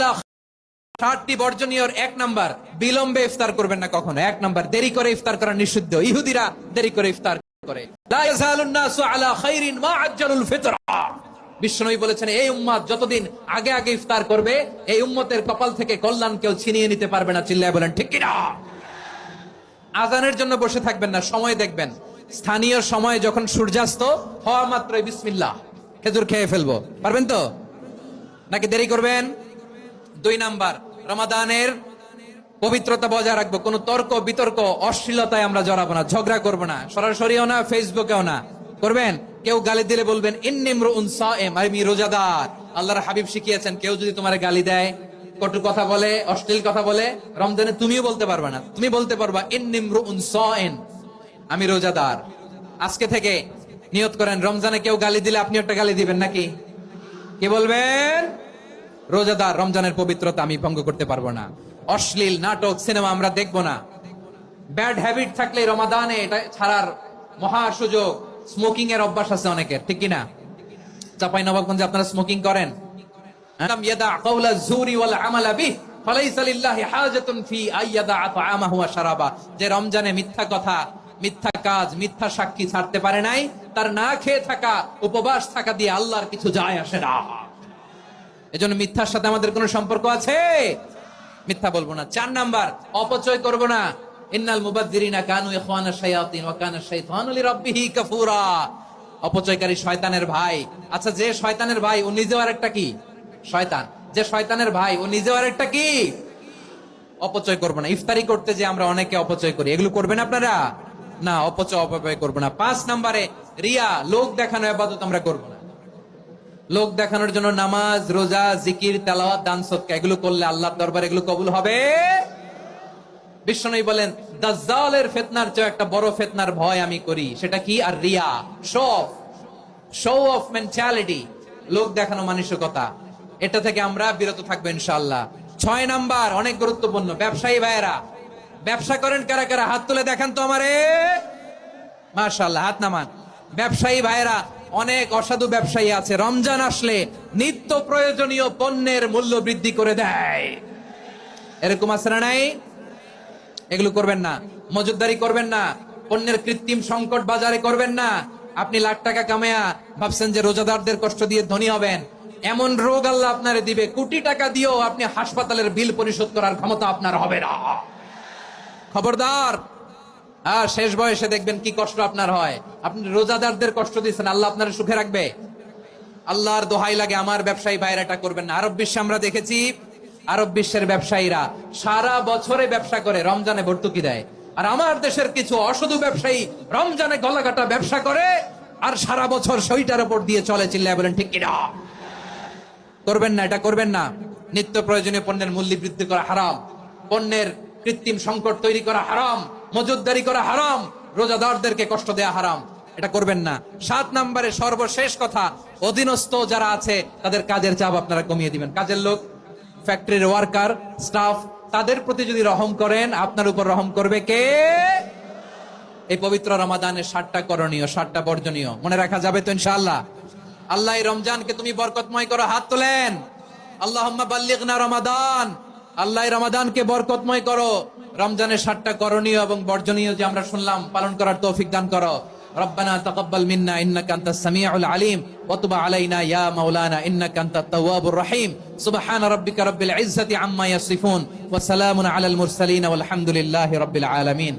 60টি বর্জনীয়র 1 number, বিলম্বে ইফতার করবেন না কখনো। 1 নাম্বার, দেরি করে ইফতার করা নিষিদ্ধ। ইহুদিরা দেরি করে ইফতার করে। লা ইয়াযালুন নাসু আলা খাইরিন মা আজ্জালুল ফিতরা। বিশ্বনবী বলেছেন, এই উম্মত যতদিন আগে আগে ইফতার করবে, এই উম্মতের কপাল থেকে কল্যাণ কেউ ছিনিয়ে নিতে পারবে না। চিল্লায় বলেন ঠিক কিনা? আজানের জন্য বসে থাকবেন না, সময় দেখবেন। স্থানীয় সময় যখন সূর্যাস্ত হওয়া মাত্রই বিসমিল্লাহ, খেজুর খেয়ে ফেলবো। পারবেন তো নাকি দেরি করবেন? 2 নাম্বার, রমাদানের পবিত্রতা বজায় রাখবো। কোন তর্ক বিতর্ক অশ্লীলতায় আমরা জড়াবো না, ঝগড়া করবো না, সরাসরিও না, ফেসবুকেও না। করবেন কেউ গালি দিলে বলবেন ইন্নিমরুউন সায়েম, আমি রোজাদার। আল্লাহর হাবিব শিখিয়েছেন, কেউ যদি তোমার গালি দেয়, কটু কথা বলে, অশ্লীল কথা বলে, রমজানে তুমিও বলতে পারবে না। তুমি বলতে পারবা ইন্নিমরুউন সায়েম, আমি রোজাদার। আজকে থেকে নিয়ত করেন, রমজানে কেউ গালি দিলে আপনি একটা গালি দিবেন নাকি? কি বলবেন? রোজাদার, রমজানের পবিত্রতা আমি ভঙ্গ করতে পারবো না। অশ্লীল নাটক সিনেমা আমরা দেখবো না। ব্যাড হ্যাবিট থাকলে রমাদানে এটা ছাড়ার মহা সুযোগ। স্মোকিং এর অভ্যাস আছে অনেকের, ঠিক কিনা? চাঁপাইনবাবগঞ্জে আপনারা স্মোকিং করেন? আলাম ইয়াদা কাওলা যুরি ওয়াল আমালা বিহি ফালাইসা লিল্লাহি হাজাতুন ফি আইয়াদা তাআমাহু ওয়া শারাবা। যে রমজানে মিথ্যা কথা, মিথ্যা কাজ, মিথ্যা সাক্ষী ছাড়তে পারে নাই, তার না খেয়ে থাকা, উপবাস থাকা দিয়ে আল্লাহর কিছু যায় আসে না। এজন্য মিথ্যার সাথে আমাদের কোনো সম্পর্ক আছে? মিথ্যা বলবো না। 4 নাম্বার, অপচয় করব না। ইন্নাল মুবাযযিরিনা কানু ইখওয়ানাশ শায়াতিন ওয়া কানা শাইতানু লিরাব্বিহি কাফুরা। অপচয়কারী শয়তানের ভাই। আচ্ছা, যে শয়তানের ভাই ও নিজেও আরেকটা কি? শয়তান। যে শয়তানের ভাই ও নিজেও আরেকটা কি? অপচয় করব না। ইফতারি করতে যে আমরা অনেকে অপচয় করি, এগুলো করবেন আপনারা না। অপচয় করব না। 5 নাম্বারে, রিয়া, লোক দেখানো ইবাদত আমরা করব না। লোক দেখানোর জন্য নামাজ, রোজা, জিকির, তেলাওয়াত, দান সদকা এগুলো করলে আল্লাহর দরবারে এগুলো কবুল হবে? বিশ্বনবী বলেন, দাজ্জালের ফিতনার চেয়ে একটা বড় ফিতনার ভয় আমি করি। সেটা কি? আর রিয়া, শো অফ মেন্টালিটি, লোক দেখানো মানসিকতা। এটা থেকে আমরা বিরত থাকবো ইনশাআল্লাহ। 6 নাম্বার, অনেক গুরুত্বপূর্ণ। ব্যবসায়ী ভাইয়েরা, ব্যবসা করেন কারা কারা? হাত তুলে দেখান তো আমারে। মাশাআল্লাহ, হাত নামান। ব্যবসায়ী ভাইয়েরা, অনেক অসাধু ব্যবসায়ী আছে, রমজান আসলে নিত্য প্রয়োজনীয় পণ্যের মূল্য বৃদ্ধি করে দেয়। এরকম আছে না নাই? এগুলো করবেন না। মজুদদারি করবেন না। পণ্যের কৃত্রিম সংকট বাজারে করবেন না। আপনি লাখ টাকা কামায়া ভাবছেন যে রোজাদারদের কষ্ট দিয়ে ধনী হবেন। এমন রোগ আল্লাহ আপনারে দিবে, কোটি টাকা দিয়েও আপনি হাসপাতালের বিল পরিশোধ করার ক্ষমতা আপনার হবে না। খবরদার। আর শেষ বয়সে দেখবেন কি কষ্ট আপনার হয়। আপনি রোজাদারদের কষ্ট দিচ্ছেন, আল্লাহ আপনার সুখে রাখবে? আল্লাহর দোহাই লাগে, আমার ব্যবসায়ী ভাইরা এটা করবেন না। আরব বিশ্বে আমরা দেখেছি, আরব বিশ্বের ব্যবসায়ীরা সারা বছরে ব্যবসা করে, রমজানে ভর্তুকি দেয়। আর আমার দেশের কিছু অসাধু ব্যবসায়ী রমজানে গলাকাটা ব্যবসা করে আর সারা বছর সইটার উপর দিয়ে চলে। চিল্লায় বলেন ঠিক কিনা? করবেন না, এটা করবেন না। নিত্য প্রয়োজনীয় পণ্যের মূল্য বৃদ্ধি করা হারাম, পণ্যের কৃত্রিম সংকট তৈরি করা হারাম, মজুদদারি করা হারাম, রোজাদারদেরকে কষ্ট দেয়া হারাম। এটা করবেন না। 7 নম্বরে সর্বশেষ কথা, অধীনস্থ যারা আছে তাদের কাজের চাপ আপনারা কমিয়ে দিবেন। কাজের লোক, ফ্যাক্টরির ওয়ার্কার, স্টাফ, তাদের প্রতি যদি রহম করেন, আপনার উপর রহম করবে কে? এই পবিত্র রমাদানের 7টা করণীয়, 7টা বর্জনীয় মনে রাখা যাবে তো ইনশাআল্লাহ? আল্লাহ এই রমজানকে তুমি বরকতময় করো। হাত তোলেন। আল্লাহুম্মা বাল্লিগনা রমাদান। আল্লাহ এই রমাদানকে বরকতময় করো। রমজানের 7টা করণীয় এবং বর্জনীয় যে আমরা শুনলাম, পালন করার তৌফিক দান করো। রব্বানা তাকাব্বাল মিন্না ইন্নাকা আনতাস সামিউল আলিম ওয়া তুব আলাইনা ইয়া মাওলানা ইন্নাকা আনতাত তাওয়াবুর রহিম। সুবহান রাব্বিকা রাব্বিল ইজ্জাতি আম্মা ইয়াসিফুন ওয়া সালামুন আলাল মুরসালিন ওয়াল হামদুলিল্লাহি রাব্বিল আলামিন।